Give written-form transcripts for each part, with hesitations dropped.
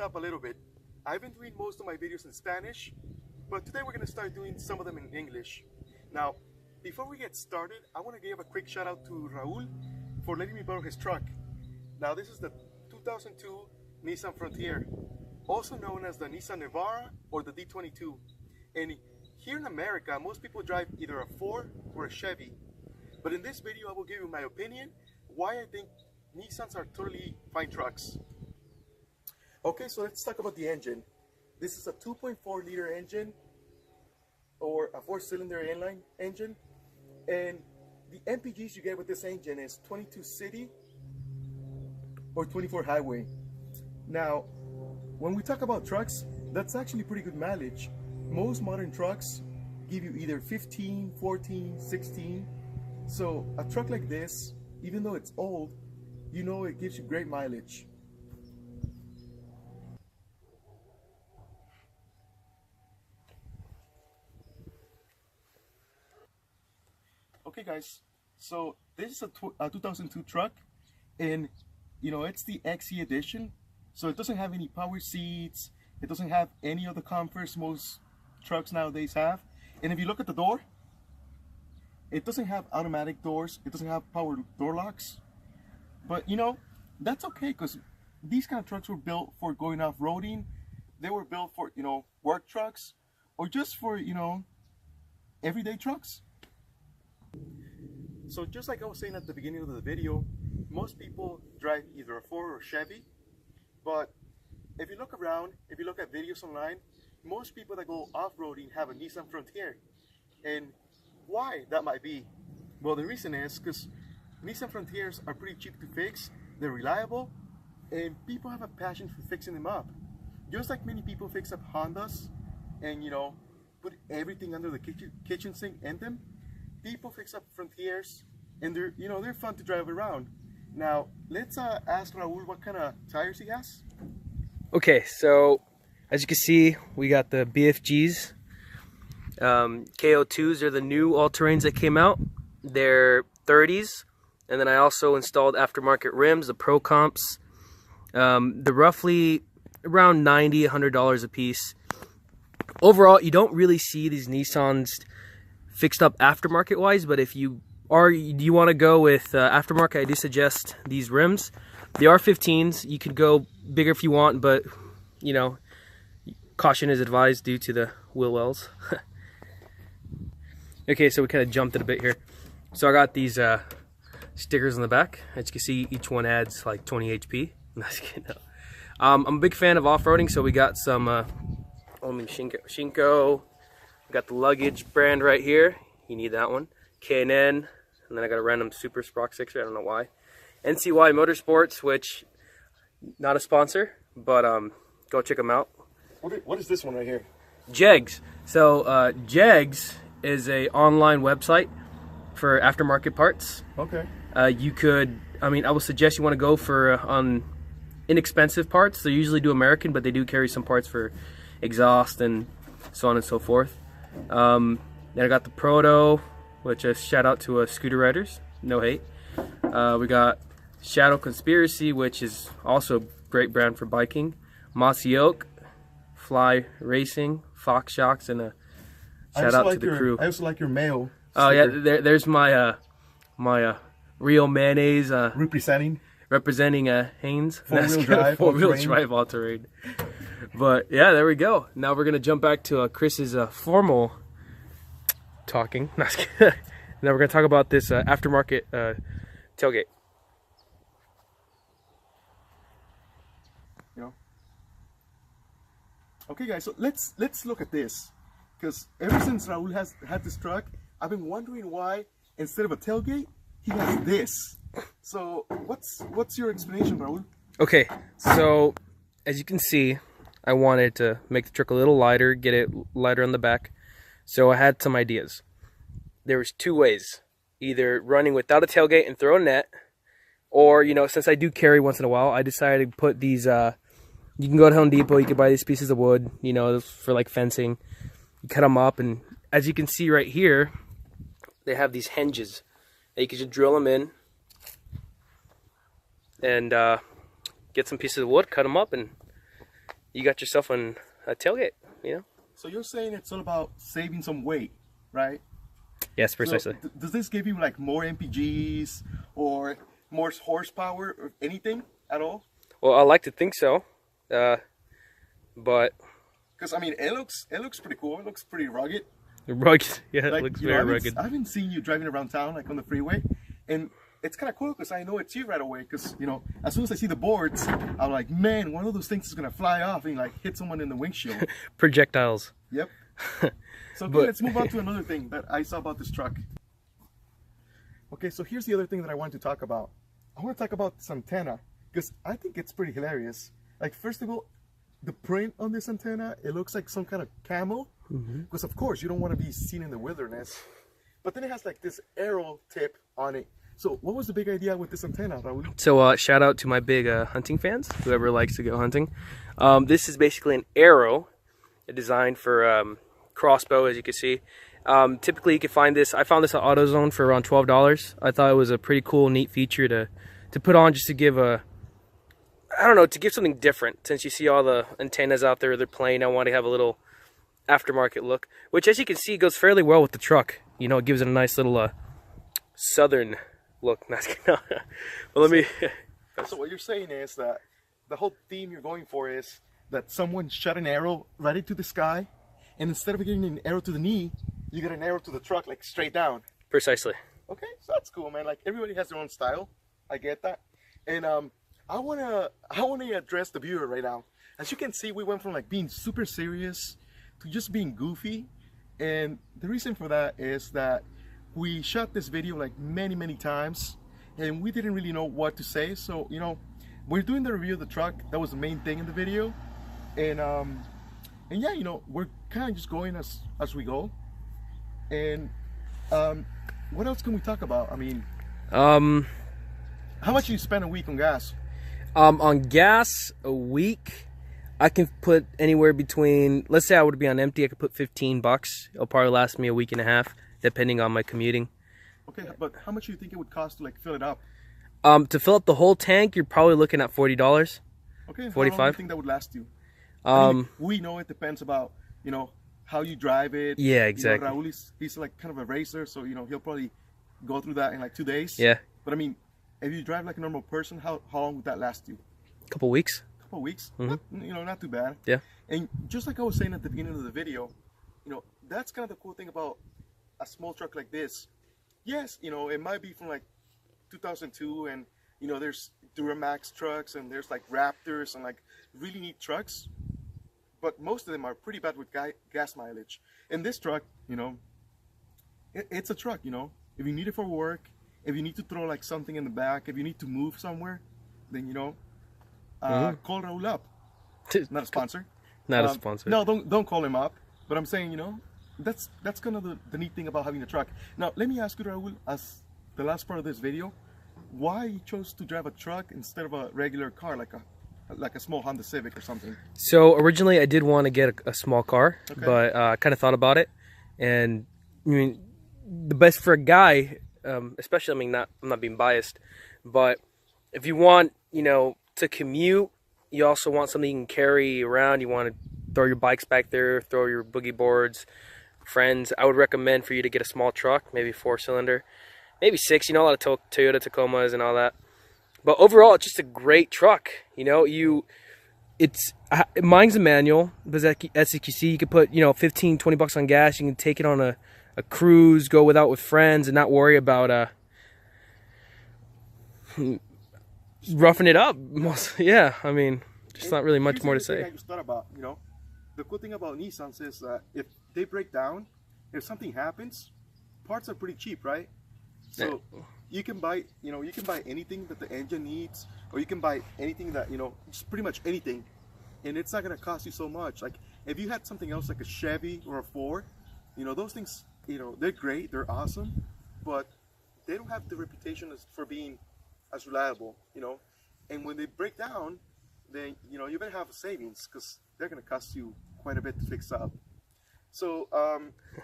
up a little bit. I've been doing most of my videos in Spanish, but today we're going to start doing some of them in English. Now, before we get started, I want to give a quick shout out to Raul for letting me borrow his truck. Now, this is the 2002 Nissan Frontier, also known as the Nissan Navara or the D22. And here in America, most people drive either a Ford or a Chevy. But in this video, I will give you my opinion why I think Nissans are totally fine trucks. Okay, so let's talk about the engine. This is a 2.4 liter engine or a 4-cylinder inline engine. And the MPGs you get with this engine is 22 city or 24 highway. Now, when we talk about trucks, that's actually pretty good mileage. Most modern trucks give you either 15, 14, 16. So a truck like this, even though it's old, you know it gives you great mileage. Okay guys, so this is a 2002 truck, and you know it's the XE edition, so it doesn't have any power seats, it doesn't have any of the comforts most trucks nowadays have. And if you look at the door, it doesn't have automatic doors, it doesn't have power door locks. But you know, that's okay, because these kind of trucks were built for going off-roading. They were built for, you know, work trucks, or just for, you know, everyday trucks. So just like I was saying at the beginning of the video, most people drive either a Ford or Chevy. But if you look around, if you look at videos online, most people that go off-roading have a Nissan Frontier. And why that might be? Well, the reason is because Nissan Frontiers are pretty cheap to fix, they're reliable, and people have a passion for fixing them up. Just like many people fix up Hondas and, you know, put everything under the kitchen sink in them, people fix up Frontiers, and they're, you know, they're fun to drive around. Now, let's ask Raul what kind of tires he has. Okay, so as you can see, we got the BFGs. KO2s are the new all-terrains that came out. They're 30s. And then I also installed Aftermarket Rims, the Pro Comps. They're roughly around $90, $100 a piece. Overall, you don't really see these Nissans fixed up aftermarket wise, but if you want to go with aftermarket, I do suggest these rims. They are 15s. You could go bigger if you want, but you know, caution is advised due to the wheel wells. Okay, so we kind of jumped it a bit here. So I got these stickers on the back. As you can see, each one adds like 20 HP. I'm a big fan of off-roading, so we got some Shinko. We got the luggage brand right here. You need that one. K&N, and then I got a random Super Sprock 6er. I don't know why. NCY Motorsports, which not a sponsor, but go check them out. What is this one right here? Jegs. So Jegs is a online website for aftermarket parts. Okay. You could, I would suggest you want to go for on inexpensive parts. They usually do American, but they do carry some parts for exhaust and so on and so forth. Then I got the Proto, which is shout out to scooter riders, no hate. We got Shadow Conspiracy, which is also a great brand for biking. Mossy Oak, Fly Racing, Fox Shocks, and a shout out to the crew. I also like your mayo. Oh yeah, there's my my real mayonnaise representing Haynes four-wheel drive all-terrain. But yeah, there we go. Now we're gonna jump back to Chris's formal talking. Now we're gonna talk about this aftermarket tailgate. You know. Okay, guys. So let's look at this, because ever since Raul has had this truck, I've been wondering why instead of a tailgate, he has this. So what's your explanation, Raul? Okay, so as you can see, I wanted to make the truck a little lighter, get it lighter on the back. So I had some ideas. There was two ways: either running without a tailgate and throw a net, or, you know, since I do carry once in a while, I decided to put these. You can go to Home Depot, you can buy these pieces of wood, you know, for like fencing. You cut them up, and as you can see right here, they have these hinges that you can just drill them in and get some pieces of wood, cut them up, and you got yourself a tailgate, you know? So you're saying it's all about saving some weight, right? Yes, precisely. So, does this give you like more MPGs or more horsepower or anything at all? Well, I like to think so, but because I mean, it looks pretty cool. It looks pretty rugged. Rugged, yeah, like, it looks you very know, rugged. I haven't seen you driving around town like on the freeway, and it's kind of cool because I know it's you right away. Because you know, as soon as I see the boards, I'm like, man, one of those things is gonna fly off and like hit someone in the windshield. Projectiles. Yep. So okay, let's move on to another thing that I saw about this truck. Okay, so here's the other thing that I wanted to talk about. I want to talk about this antenna because I think it's pretty hilarious. Like, first of all, the print on this antenna, it looks like some kind of camel. Because of course you don't want to be seen in the wilderness. But then it has like this arrow tip on it. So what was the big idea with this antenna, Raul? So shout out to my big hunting fans, whoever likes to go hunting. This is basically an arrow designed for crossbow, as you can see. Typically you can find this, I found this at AutoZone for around $12. I thought it was a pretty cool, neat feature to put on just to give to give something different. Since you see all the antennas out there, they're plain, I want to have a little aftermarket look, which as you can see goes fairly well with the truck. You know, it gives it a nice little southern look. But let me... So what you're saying is that the whole theme you're going for is that someone shot an arrow right into the sky, and instead of getting an arrow to the knee, you get an arrow to the truck, like straight down. Precisely. Okay, so that's cool, man. Like, everybody has their own style. I get that. And I wanna address the viewer right now. As you can see, we went from like being super serious to just being goofy. And the reason for that is that we shot this video like many times, and we didn't really know what to say. So, you know, we're doing the review of the truck. That was the main thing in the video. And yeah, you know, we're kind of just going as we go. And what else can we talk about? I mean, how much do you spend a week on gas? On gas a week, I can put anywhere between, let's say I would be on empty, I could put $15. It'll probably last me a week and a half, depending on my commuting. Okay, but how much do you think it would cost to like fill it up? To fill up the whole tank, you're probably looking at $40. Okay, $45. How long do you think that would last you? I mean, we know it depends about, you know, how you drive it. Yeah, exactly. You know, Raul he's like kind of a racer, so you know he'll probably go through that in like 2 days. Yeah. But I mean, if you drive like a normal person, how long would that last you? A couple weeks. A couple weeks. You know, not too bad. Yeah. And just like I was saying at the beginning of the video, you know, that's kind of the cool thing about a small truck like this. Yes, you know, it might be from like 2002, and you know, there's Duramax trucks and there's like Raptors and like really neat trucks, but most of them are pretty bad with gas mileage. And this truck, you know, it's a truck. You know, if you need it for work, if you need to throw like something in the back, if you need to move somewhere, then you know, call Raul up. Not a sponsor. Not a sponsor. No, don't call him up. But I'm saying, you know, that's kind of the neat thing about having a truck. Now, let me ask you, Raul, as the last part of this video, why you chose to drive a truck instead of a regular car, like a small Honda Civic or something? So originally I did want to get a small car, okay, but I kind of thought about it, and I mean, the best for a guy, especially, I mean, I'm not being biased, but if you want, you know, to commute, you also want something you can carry around. You want to throw your bikes back there, throw your boogie boards, friends. I would recommend for you to get a small truck, maybe 4-cylinder, maybe 6. You know, a lot of Toyota Tacomas and all that. But overall, it's just a great truck. You know, mine's a manual, but as you can see, you can put, you know, $15-20 on gas. You can take it on a cruise, go without with friends, and not worry about roughing it up. Yeah, I mean, just not really much more to say. I just thought about, you know, the cool thing about Nissans is that if they break down, if something happens, parts are pretty cheap, right? So you can buy, you know, anything that the engine needs, or you can buy anything that, you know, just pretty much anything, and it's not gonna cost you so much. Like if you had something else like a Chevy or a Ford, you know, those things, you know, they're great, they're awesome, but they don't have the reputation for being as reliable, you know. And when they break down, then, you know, you better have a savings, because they're gonna cost you quite a bit to fix up. So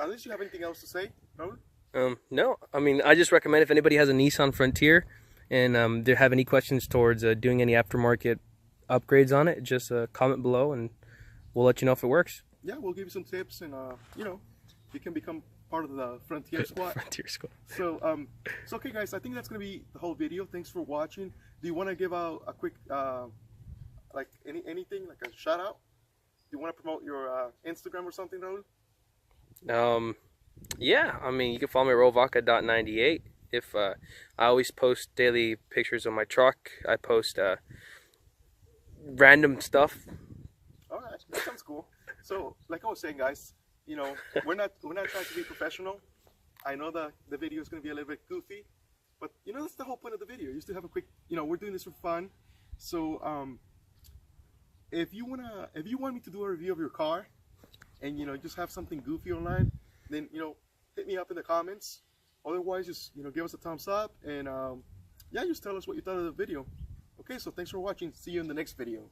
unless you have anything else to say, Raul? No, I mean, I just recommend if anybody has a Nissan Frontier and they have any questions towards doing any aftermarket upgrades on it, just comment below and we'll let you know if it works. Yeah, we'll give you some tips, and you know, you can become part of the Frontier squad. Frontier squad. So so okay, guys, I think that's gonna be the whole video. Thanks for watching. Do you want to give out a quick like anything, like a shout out? Do you want to promote your Instagram or something, Raul? Yeah, I mean, you can follow me at rollvaca.98. If I always post daily pictures of my truck. I post random stuff. All right, that sounds cool. So, like I was saying, guys, you know, we're not trying to be professional. I know the video is going to be a little bit goofy, but you know, that's the whole point of the video. Just to have a quick, you know, we're doing this for fun. So, if you want me to do a review of your car, and you know, just have something goofy online, then you know, hit me up in the comments. Otherwise, just you know, give us a thumbs up, and yeah, just tell us what you thought of the video. Okay, so thanks for watching. See you in the next video.